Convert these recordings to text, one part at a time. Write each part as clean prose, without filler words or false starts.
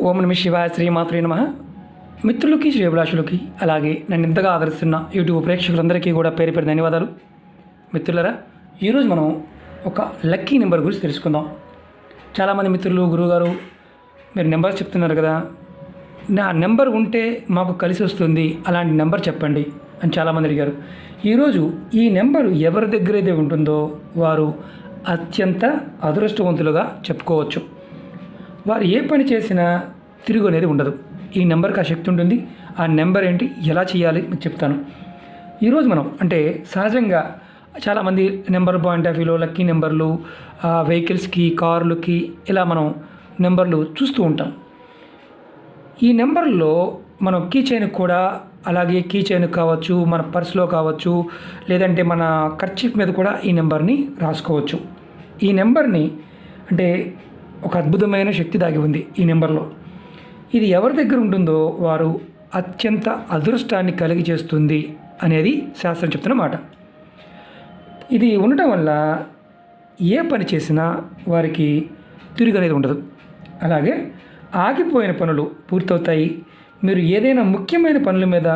ఓం నమ శివాయ శ్రీమాత్రే నమః. మిత్రులకి శ్రేభిలాషులకి అలాగే నన్ను ఇంతగా ఆదరిస్తున్న యూట్యూబ్ ప్రేక్షకులందరికీ కూడా పేరు పేరు ధన్యవాదాలు. మిత్రులరా, ఈరోజు మనం ఒక లక్కీ నెంబర్ గురించి తెలుసుకుందాం. చాలామంది మిత్రులు గురువుగారు మీరు నెంబర్ చెప్తున్నారు కదా, నా నెంబర్ ఉంటే మాకు కలిసి వస్తుంది, అలాంటి నెంబర్ చెప్పండి అని చాలామంది అడిగారు. ఈరోజు ఈ నెంబరు ఎవరి దగ్గర అయితే ఉంటుందో వారు అత్యంత అదృష్టవంతులుగా చెప్పుకోవచ్చు. వారు ఏ పని చేసినా తిరుగు అనేది ఉండదు. ఈ నెంబర్కి ఆ శక్తి ఉంటుంది. ఆ నెంబర్ ఏంటి, ఎలా చేయాలి మీకు చెప్తాను. ఈరోజు మనం అంటే సహజంగా చాలామంది నెంబర్ పాయింట్ ఆఫ్ వ్యూలో లక్కీ నెంబర్లు వెహికల్స్కి, కార్లకి ఇలా మనం నెంబర్లు చూస్తూ ఉంటాం. ఈ నెంబర్లో మనం కీ చైన్ కూడా, అలాగే కీ చైన్ కావచ్చు, మన పర్స్లో కావచ్చు, లేదంటే మన కర్చీఫ్ మీద కూడా ఈ నెంబర్ని రాసుకోవచ్చు. ఈ నెంబర్ని అంటే ఒక అద్భుతమైన శక్తి దాగి ఉంది ఈ నెంబర్లో. ఇది ఎవరి దగ్గర ఉంటుందో వారు అత్యంత అదృష్టాన్ని కలిగి చేస్తుంది అనేది శాస్త్రం చెప్తున్న మాట. ఇది ఉండటం వల్ల ఏ పని చేసినా వారికి తిరిగి అనేది ఉండదు. అలాగే ఆగిపోయిన పనులు పూర్తవుతాయి. మీరు ఏదైనా ముఖ్యమైన పనుల మీద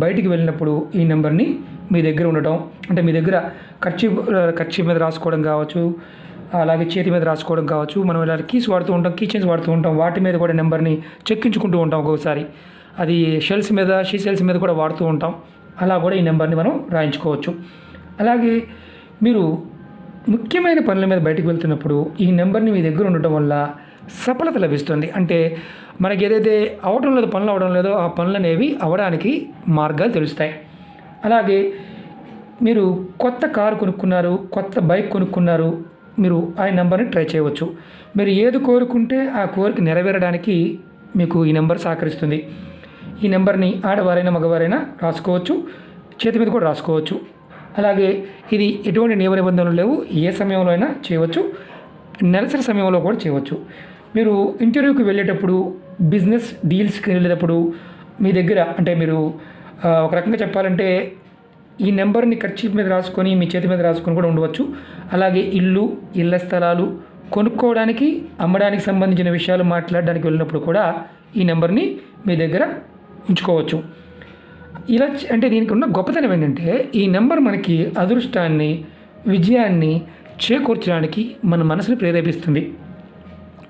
బయటికి వెళ్ళినప్పుడు ఈ నెంబర్ని మీ దగ్గర ఉండటం, అంటే మీ దగ్గర ఖర్చు మీద రాసుకోవడం కావచ్చు, అలాగే చేతి మీద రాసుకోవడం కావచ్చు. మనం ఇలా కీస్ వాడుతూ ఉంటాం, కీ చైన్స్ వాడుతూ ఉంటాం. వాటి మీద కూడా నెంబర్ని చెక్కించుకుంటూ ఉంటాం. ఒక్కొక్కసారి అది షెల్స్ మీద, షెల్స్ మీద కూడా వాడుతూ ఉంటాం. అలా కూడా ఈ నెంబర్ని మనం రాయించుకోవచ్చు. అలాగే మీరు ముఖ్యమైన పనుల మీద బయటకు వెళ్తున్నప్పుడు ఈ నెంబర్ని మీ దగ్గర ఉండటం వల్ల సఫలత లభిస్తుంది. అంటే మనకి ఏదైతే పనులు అవడం లేదో ఆ పనులు అనేవి అవడానికి మార్గాలు తెలుస్తాయి. అలాగే మీరు కొత్త కారు కొనుక్కున్నారు, కొత్త బైక్ కొనుక్కున్నారు, మీరు ఆ నెంబర్ని ట్రై చేయవచ్చు. మీరు ఏది కోరుకుంటే ఆ కోరిక నెరవేరడానికి మీకు ఈ నెంబర్ సహకరిస్తుంది. ఈ నెంబర్ని ఆడవారైనా మగవారైనా రాసుకోవచ్చు, చేతి మీద కూడా రాసుకోవచ్చు. అలాగే ఇది ఎటువంటి నియమ నిబంధనలు లేవు, ఏ సమయంలో అయినా చేయవచ్చు, నెలసరి సమయంలో కూడా చేయవచ్చు. మీరు ఇంటర్వ్యూకి వెళ్ళేటప్పుడు, బిజినెస్ డీల్స్కి వెళ్ళేటప్పుడు మీ దగ్గర అంటే మీరు ఒక రకంగా చెప్పాలంటే ఈ నెంబర్ని కర్చీఫ్ మీద రాసుకొని మీ చేతి మీద రాసుకొని కూడా ఉండవచ్చు. అలాగే ఇళ్ళ స్థలాలు కొనుక్కోవడానికి, అమ్మడానికి సంబంధించిన విషయాలు మాట్లాడడానికి వెళ్ళినప్పుడు కూడా ఈ నెంబర్ని మీ దగ్గర ఉంచుకోవచ్చు. ఇలా అంటే దీనికి ఉన్న గొప్పతనం ఏంటంటే ఈ నెంబర్ మనకి అదృష్టాన్ని, విజయాన్ని చేకూర్చడానికి మన మనసుని ప్రేరేపిస్తుంది.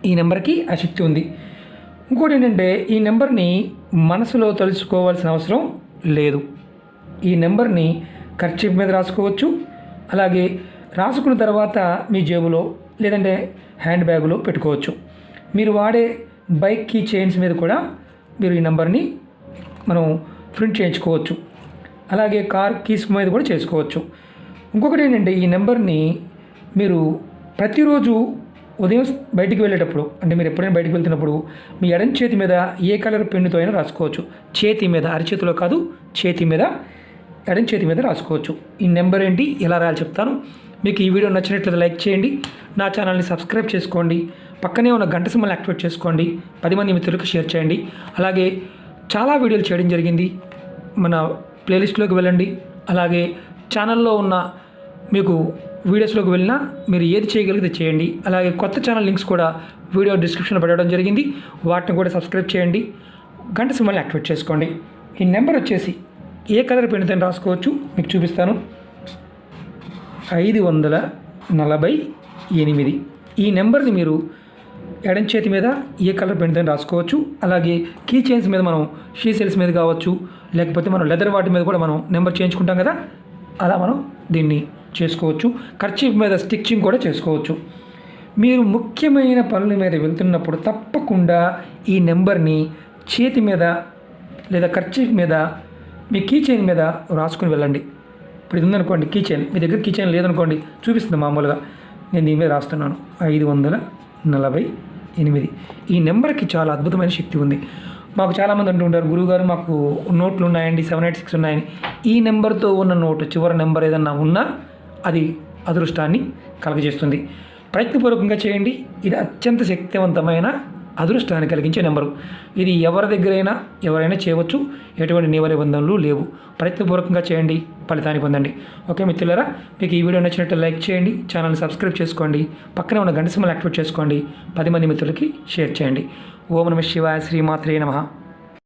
ఈ నెంబర్కి ఆ శక్తి ఉంది. ఇంకోటి ఏంటంటే ఈ నెంబర్ని మనసులో తలుచుకోవాల్సిన అవసరం లేదు. ఈ నెంబర్ని కర్చీఫ్ మీద రాసుకోవచ్చు. అలాగే రాసుకున్న తర్వాత మీ జేబులో లేదంటే హ్యాండ్ బ్యాగులో పెట్టుకోవచ్చు. మీరు వాడే బైక్ కీ చైన్స్ మీద కూడా మీరు ఈ నెంబర్ని మనం ప్రింట్ చేయించుకోవచ్చు. అలాగే కార్ కీస్ మీద కూడా చేసుకోవచ్చు. ఇంకొకటి ఏంటంటే ఈ నెంబర్ని మీరు ప్రతిరోజు ఉదయం బయటికి వెళ్ళేటప్పుడు, అంటే మీరు ఎప్పుడైనా బయటికి వెళ్తున్నప్పుడు మీ ఎడం చేతి మీద ఏ కలర్ పెన్నుతో అయినా రాసుకోవచ్చు. చేతి మీద, అరిచేతిలో కాదు, చేతి మీద, ఎడం చేతి మీద రాసుకోవచ్చు. ఈ నెంబర్ ఏంటి, ఎలా రాయాలి చెప్తాను. మీకు ఈ వీడియో నచ్చినట్లయితే లైక్ చేయండి, నా ఛానల్ని సబ్స్క్రైబ్ చేసుకోండి, పక్కనే ఉన్న గంట సింబల్ని యాక్టివేట్ చేసుకోండి, 10 మంది మిత్రులకు షేర్ చేయండి. అలాగే చాలా వీడియోలు చేయడం జరిగింది, మన ప్లేలిస్ట్లోకి వెళ్ళండి. అలాగే ఛానల్లో ఉన్న మీకు వీడియోస్లోకి వెళ్ళినా మీరు ఏది చేయగలిగితే చేయండి. అలాగే కొత్త ఛానల్ లింక్స్ కూడా వీడియో డిస్క్రిప్షన్లో పెట్టడం జరిగింది, వాటిని కూడా సబ్స్క్రైబ్ చేయండి, గంట సింబల్ని యాక్టివేట్ చేసుకోండి. ఈ నెంబర్ వచ్చేసి ఏ కలర్ పెన్నుతో రాసుకోవచ్చు మీకు చూపిస్తాను. 548. ఈ నెంబర్ని మీరు ఎడం చేతి మీద ఏ కలర్ పెన్నుతో రాసుకోవచ్చు. అలాగే కీ చైన్స్ మీద మనం షెల్స్ మీద కావచ్చు, లేకపోతే మనం లెదర్ వాటి మీద కూడా మనం నెంబర్ చేయించుకుంటాం కదా, అలా మనం దీన్ని చేసుకోవచ్చు. కర్చీఫ్ మీద స్టిచ్చింగ్ కూడా చేసుకోవచ్చు. మీరు ముఖ్యమైన పనుల మీద వెళ్తున్నప్పుడు తప్పకుండా ఈ నెంబర్ని చేతి మీద లేదా కర్చీఫ్ మీద, మీ కీ చైన్ మీద రాసుకుని వెళ్ళండి. ఇప్పుడు ఇది ఉందనుకోండి కీ చైన్, మీ దగ్గర కీ చైన్ లేదనుకోండి, చూపిస్తుంది మామూలుగా, నేను దీని మీద రాస్తున్నాను 548. ఈ నెంబర్కి చాలా అద్భుతమైన శక్తి ఉంది. మాకు చాలామంది అంటూ ఉంటారు, గురువుగారు మాకు నోట్లు ఉన్నాయండి 786 ఉన్నాయని. ఈ నెంబర్తో ఉన్న నోటు చివరి నెంబర్ ఏదన్నా ఉన్నా అది అదృష్టాన్ని కలగజేస్తుంది. ప్రయత్నపూర్వకంగా చేయండి. ఇది అత్యంత శక్తివంతమైన అదృష్టాన్ని కలిగించే నెంబరు. ఇది ఎవరైనా చేయవచ్చు. ఎటువంటి నియమ నిబంధనలు లేవు. ప్రయత్నపూర్వకంగా చేయండి, ఫలితాన్ని పొందండి. ఓకే మిత్రులారా, మీకు ఈ వీడియో నచ్చినట్టు లైక్ చేయండి, ఛానల్ని సబ్స్క్రైబ్ చేసుకోండి, పక్కనే ఉన్న గంట సింబల్ యాక్టివేట్ చేసుకోండి, 10 మంది మిత్రులకి షేర్ చేయండి. ఓం నమ శివాయ శ్రీమాత్రే నమః.